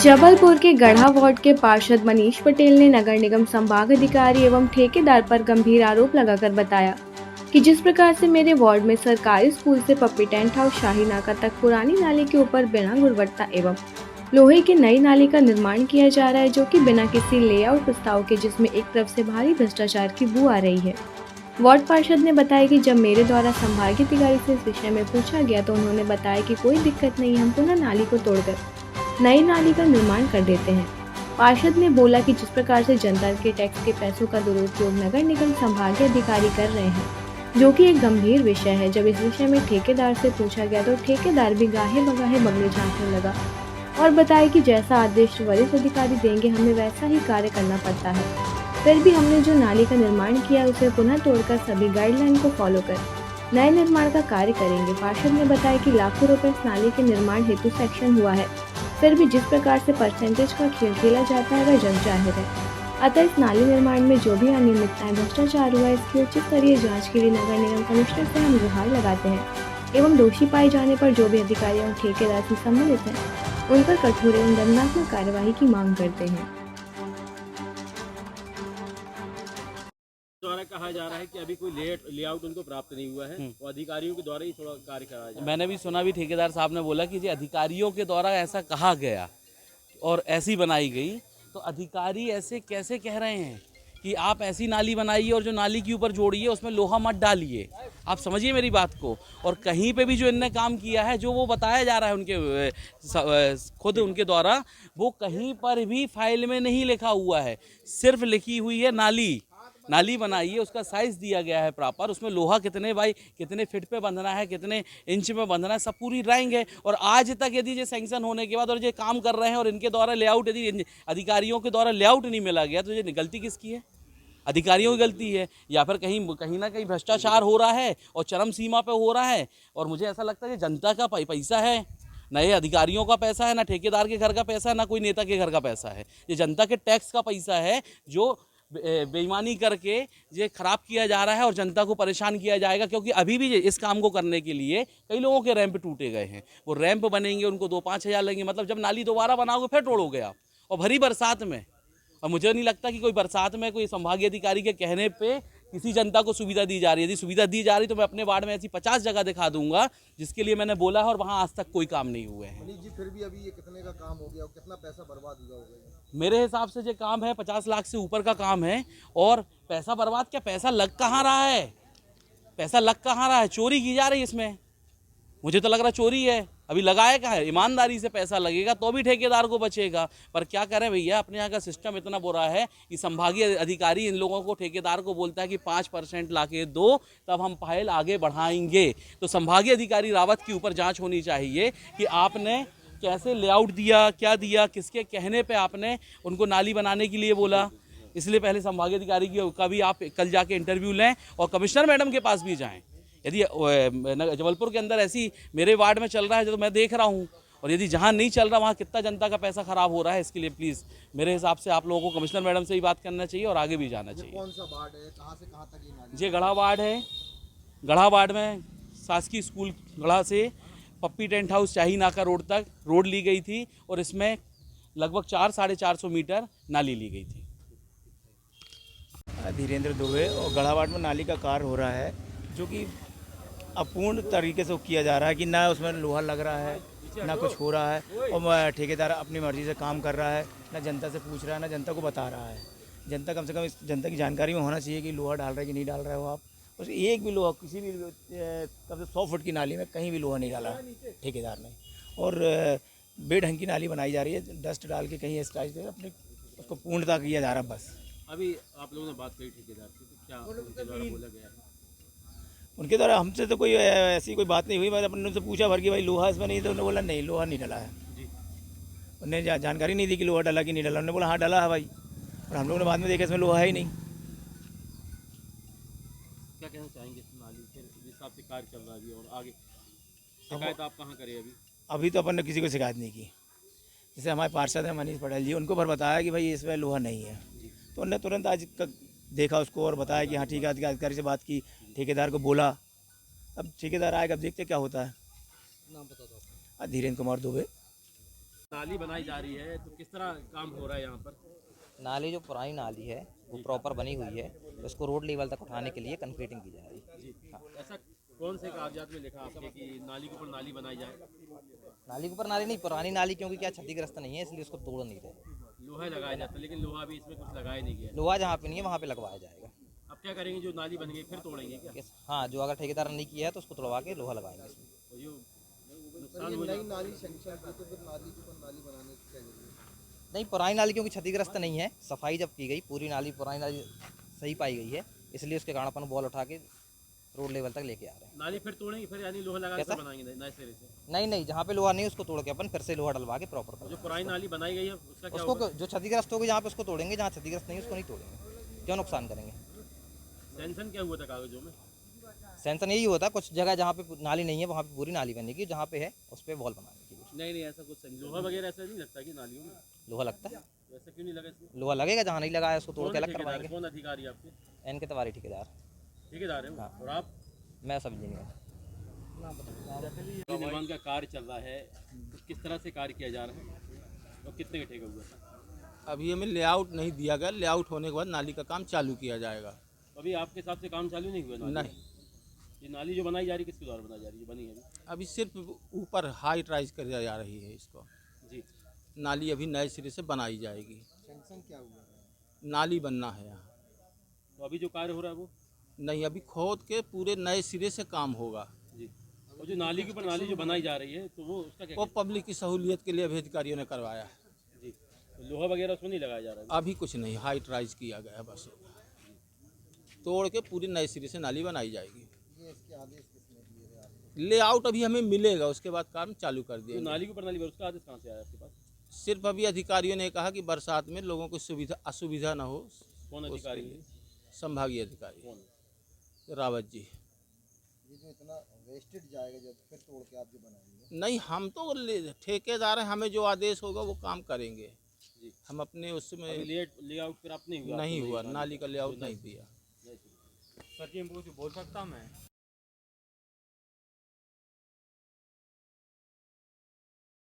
जबलपुर के गढ़ा वार्ड के पार्षद मनीष पटेल ने नगर निगम संभाग अधिकारी एवं ठेकेदार पर गंभीर आरोप लगाकर बताया कि जिस प्रकार से मेरे वार्ड में सरकारी स्कूल से पप्पी टेंट हाउस शाही नाका तक पुरानी नाली के ऊपर बिना गुणवत्ता एवं लोहे की नई नाली का निर्माण किया जा रहा है, जो कि बिना किसी लेआउट प्रस्ताव के, जिसमें एक तरफ से भारी भ्रष्टाचार की बू आ रही है। वार्ड पार्षद ने बताया कि जब मेरे द्वारा संभागीय अधिकारी से इस विषय में पूछा गया तो उन्होंने बताया कि कोई दिक्कत नहीं, हम पुनः नाली को तोड़कर नई नाली का निर्माण कर देते हैं। पार्षद ने बोला कि जिस प्रकार से जनता के टैक्स के पैसों का दुरुपयोग नगर निगम संभागीय अधिकारी कर रहे हैं, जो कि एक गंभीर विषय है। जब इस विषय में ठेकेदार से पूछा गया तो ठेकेदार भी गाहे बगाहे बगले झाँकने लगा और बताया कि जैसा आदेश वरिष्ठ अधिकारी देंगे हमें वैसा ही कार्य करना पड़ता है। फिर भी हमने जो नाली का निर्माण किया उसे पुनः तोड़कर सभी गाइडलाइन को फॉलो कर नए निर्माण का कार्य करेंगे। पार्षद ने बताया कि लाखों रुपए इस नाली के निर्माण हेतु सेक्शन हुआ है, फिर भी जिस प्रकार से परसेंटेज का खेल खेला जाता है वह जग जाहिर है। अतः इस नाली निर्माण में जो भी अनियमितताएं भ्रष्टाचार हुआ है, इसकी उचित स्तरीय जांच के लिए नगर निगम कमिश्नर से हम गुहार लगाते हैं एवं दोषी पाए जाने पर जो भी अधिकारी एवं ठेकेदार से सम्मिलित हैं उन पर कठोर एवं दंडात्मक कार्यवाही की मांग करते हैं। द्वारा कहा जा रहा है कि अभी कोई लेआउट उनको प्राप्त नहीं हुआ है और अधिकारियों के द्वारा ही थोड़ा कार्य कराया जाए। मैंने भी सुना, भी ठेकेदार साहब ने बोला कि ये अधिकारियों के द्वारा ऐसा कहा गया और ऐसी बनाई गई, तो अधिकारी ऐसे कैसे कह रहे हैं कि आप ऐसी नाली बनाइए और जो नाली के ऊपर जोड़िए उसमें लोहा मत डालिए। आप समझिए मेरी बात को। और कहीं पे भी जो इनने काम किया है, जो वो बताया जा रहा है उनके खुद उनके द्वारा, वो कहीं पर भी फाइल में नहीं लिखा हुआ है। सिर्फ लिखी हुई है नाली बनाई है, उसका साइज़ दिया गया है प्रॉपर, उसमें लोहा कितने बाई कितने फिट पे बंधना है, कितने इंच में बंधना है, सब पूरी ड्राइंग है। और आज तक यदि ये सैंक्शन होने के बाद और ये काम कर रहे हैं और इनके द्वारा लेआउट, यदि अधिकारियों के द्वारा लेआउट नहीं मिला गया तो ये गलती किसकी है? अधिकारियों की गलती है, या फिर कहीं ना कहीं भ्रष्टाचार हो रहा है और चरम सीमा पे हो रहा है। और मुझे ऐसा लगता है कि जनता का पैसा है, न ये अधिकारियों का पैसा है, ना ठेकेदार के घर का पैसा है, ना कोई नेता के घर का पैसा है। ये जनता के टैक्स का पैसा है जो बेईमानी करके ये खराब किया जा रहा है और जनता को परेशान किया जाएगा। क्योंकि अभी भी इस काम को करने के लिए कई लोगों के रैंप टूटे गए हैं। वो रैंप बनेंगे, उनको 2-5 हज़ार लगेंगे। मतलब जब नाली दोबारा बनाओगे फिर तोड़ोगे आप, और भरी बरसात में। और मुझे नहीं लगता कि कोई बरसात में कोई संभागीय अधिकारी के कहने पे किसी जनता को सुविधा दी जा रही है। यदि सुविधा दी जा रही तो मैं अपने वार्ड में ऐसी 50 जगह दिखा दूंगा जिसके लिए मैंने बोला है, और वहाँ आज तक कोई काम नहीं हुए हैं। मनीष जी, फिर भी अभी ये कितने का काम हो गया और कितना पैसा बर्बाद हुआ होगा? मेरे हिसाब से जो काम है 50 लाख से ऊपर का काम है। और पैसा बर्बाद क्या, पैसा लग कहाँ रहा है? पैसा लग कहाँ रहा है? चोरी की जा रही है इसमें। मुझे तो लग रहा चोरी है। अभी लगाया क्या है? ईमानदारी से पैसा लगेगा तो भी ठेकेदार को बचेगा। पर क्या करें भैया, अपने यहाँ का सिस्टम इतना बुरा है कि संभागीय अधिकारी इन लोगों को, ठेकेदार को बोलता है कि 5% ला के दो, तब हम फाइल आगे बढ़ाएंगे। तो संभागीय अधिकारी रावत के ऊपर जांच होनी चाहिए कि आपने कैसे लेआउट दिया, क्या दिया, किसके कहने पे आपने उनको नाली बनाने के लिए बोला। इसलिए पहले संभागीय अधिकारी का भी आप कल जाके इंटरव्यू लें और कमिश्नर मैडम के पास भी जाएं। यदि जबलपुर के अंदर ऐसी मेरे वार्ड में चल रहा है जो मैं देख रहा हूँ, और यदि जहाँ नहीं चल रहा वहाँ कितना जनता का पैसा खराब हो रहा है, इसके लिए प्लीज़ मेरे हिसाब से आप लोगों को कमिश्नर मैडम से ही बात करना चाहिए और आगे भी जाना चाहिए। कौन सा वार्ड है, कहाँ से कहाँ तक ये नाली? ये गढ़ा वार्ड है। गढ़ा वार्ड में शासकीय स्कूल गढ़ा से पप्पी टेंट हाउस शाही नाका रोड तक रोड ली गई थी, और इसमें लगभग 400-450 मीटर नाली ली गई थी। धीरेन्द्र दुबे। और गढ़ा वार्ड में नाली का कार्य हो रहा है जो कि अपूर्ण तरीके से किया जा रहा है कि ना उसमें लोहा लग रहा है, ना कुछ हो रहा है। और ठेकेदार अपनी मर्जी से काम कर रहा है, ना जनता से पूछ रहा है, ना जनता को बता रहा है। जनता कम से कम इस जनता की जानकारी में होना चाहिए कि लोहा डाल रहे हैं कि नहीं डाल रहे हो आप। बस एक भी लोहा किसी भी कम से 100 फुट की नाली में कहीं भी लोहा नहीं डाला ठेकेदार ने। और बेढंग की नाली बनाई जा रही है, डस्ट डाल के कहीं इस टाइप से अपने उसको पूर्णता किया जा रहा है बस। अभी आप लोगों ने बात कही ठेकेदार की, तो क्या उनके द्वारा बोला गया है? उनके द्वारा हमसे तो कोई ऐसी कोई बात नहीं हुई। मैंने अपने उनसे पूछा भर कि भाई लोहा इसमें नहीं, तो उन्होंने बोला नहीं, लोहा नहीं डला है। उन्हें जानकारी नहीं दी कि लोहा डला कि नहीं डला। उन्होंने बोला हाँ डला है भाई, और हम लोगों ने बाद में देखा इसमें लोहा है ही नहीं। क्या कहना चाहेंगे इस नाली के जिस हिसाब से कार्य चल रहा है अभी, और आगे शिकायत आप कहाँ करें अभी? अभी तो अपन ने किसी को शिकायत नहीं की। जैसे हमारे पार्षद हैं मनीष पटेल जी, उनको पर बताया कि भाई इसमें लोहा नहीं है, तो उन्होंने तुरंत आज देखा उसको और बताया कि हाँ ठीक है। अधिकारी से बात की, ठेकेदार को बोला, अब ठेकेदार आएगा, अब देखते क्या होता है। नाम बता दो। धीरेन्द्र कुमार दुबे। नाली बनाई जा रही है तो किस तरह काम हो रहा है यहाँ पर? नाली जो पुरानी नाली है वो प्रॉपर बनी हुई है, उसको रोड लेवल तक उठाने के लिए कंक्रीटिंग की जा रही है। जी, ऐसा कौन से कागजात में लिखा आपने कि नाली के ऊपर नाली बनाई जाए? नाली के ऊपर नाली नहीं, पुरानी नाली क्योंकि क्या क्षतिग्रस्त नहीं है इसलिए उसको तोड़ नहीं रहे। लोहा लगाया जाता है लेकिन लोहा भी इसमें कुछ लगाया नहीं गया। लोहा जहाँ पे नहीं है वहाँ पे लगवाया जाएगा। अब क्या करेंगे, जो नाली बन गई फिर तोड़ेंगे क्या? हाँ, जो अगर ठेकेदार ने नहीं किया है तो उसको तोड़वा के लोहा लगाएंगे इसमें। और जो सर नुकसान ये हो नई जाए, नाली सेंक्शन की तो फिर नाली के ऊपर नाली बनाने की क्या जरूरत है? नहीं, पुरानी नाली क्योंकि क्षतिग्रस्त नहीं है, सफाई जब की गई पूरी नाली पुरानी नाली सही पाई गई है, इसलिए उसके कारण अपन बॉल उठा के रोड लेवल तक लेके आ रहे हैं। नाली फिर तोड़ेंगे, फिर यानी लोहा लगा कैसा? के बनाएंगे नए सिरे से? नहीं नहीं, जहाँ पे लोहा नहीं उसको तोड़ के अपन फिर से लोहा डलवा के प्रॉपर जो पुरानी नाली बनाई गई है उसका क्या उसको होगा? जो क्षतिग्रस्त होगी जहाँ पे उसको तोड़ेंगे, जहाँ क्षतिग्रस्त नहीं है उसको नहीं तोड़ेंगे। क्यों नुकसान करेंगे? सेंशन क्या हुआ था कागजों में? सेंसन यही होता है, कुछ जगह जहाँ पे नाली नहीं है वहाँ पे पूरी नाली बनेगी, जहाँ पे है उस पर वॉल बनाने की। नहीं, ऐसा कुछ नहीं। लोहा वगैरह ऐसा नहीं लगता कि नालियों में? लोहा लगता है, ऐसा क्यों नहीं लगा इसमें? लोहा लगेगा, जहाँ नहीं लगा है उसको तोड़ कौन के अलग ठेकेदार है? करवाएंगे। कौन अधिकारी आपके? एन के तवारी ठेकेदार, ठेकेदार है वो? हाँ। और आप? मैं सब इंजीनियर। निर्माण का कार्य चल रहा है तो किस तरह से कार्य किया जा रहा है और कितने का ठेका हुआ है? अभी हमें लेआउट नहीं दिया गया, लेआउट होने के बाद नाली का काम चालू किया जाएगा। अभी आपके हिसाब से काम चालू नहीं हुआ नाली? नहीं, ये नाली जो बनाई जा रही है किसके द्वारा बनाई जा रही है, बनी है अभी? अभी सिर्फ ऊपर हाइट राइज कर जा रही है इसको। जी, नाली अभी नए सिरे से बनाई जाएगी। सेंक्शन क्या हुआ है? नाली बनना है यहाँ। तो अभी जो कार्य हो रहा है वो? नहीं, अभी खोद के पूरे नए सिरे से काम होगा। जी, और जो नाली के ऊपर नाली जो बनाई जा रही है तो वो उसका क्या वो पब्लिक की सहूलियत के लिए अभी अधिकारियों ने करवाया है। जी, तो लोहा वगैरह उसमें नहीं लगाया जा रहा है? अभी कुछ नहीं, हाइट राइज किया गया है बस। तोड़ के पूरी नए सिरे से नाली बनाई जाएगी। ये इसके आदेश किसने दिए थे आपको? लेआउट अभी हमें मिलेगा, उसके बाद काम चालू कर जो दिया। नाली के ऊपर नाली उसका आदेश कहाँ से आया आपके पास? सिर्फ अभी अधिकारियों ने कहा कि बरसात में लोगों को सुविधा असुविधा न हो। कौन उसके अधिकारी लिए है? संभागीय अधिकारी कौन? रावत जी। ये जो इतना वेस्टेज जाएगा जब फिर तोड़ के आप जो बनाएंगे, नहीं, हम तो ठेकेदार हैं, हमें जो आदेश होगा वो काम करेंगे। जी, हम अपने उसमें अभी लेआउट फिर आप नहीं हुआ? नहीं आपको हुआ, नई नाली का लेआउट नई- नहीं दिया। नई- सर जी बोल सकता मैं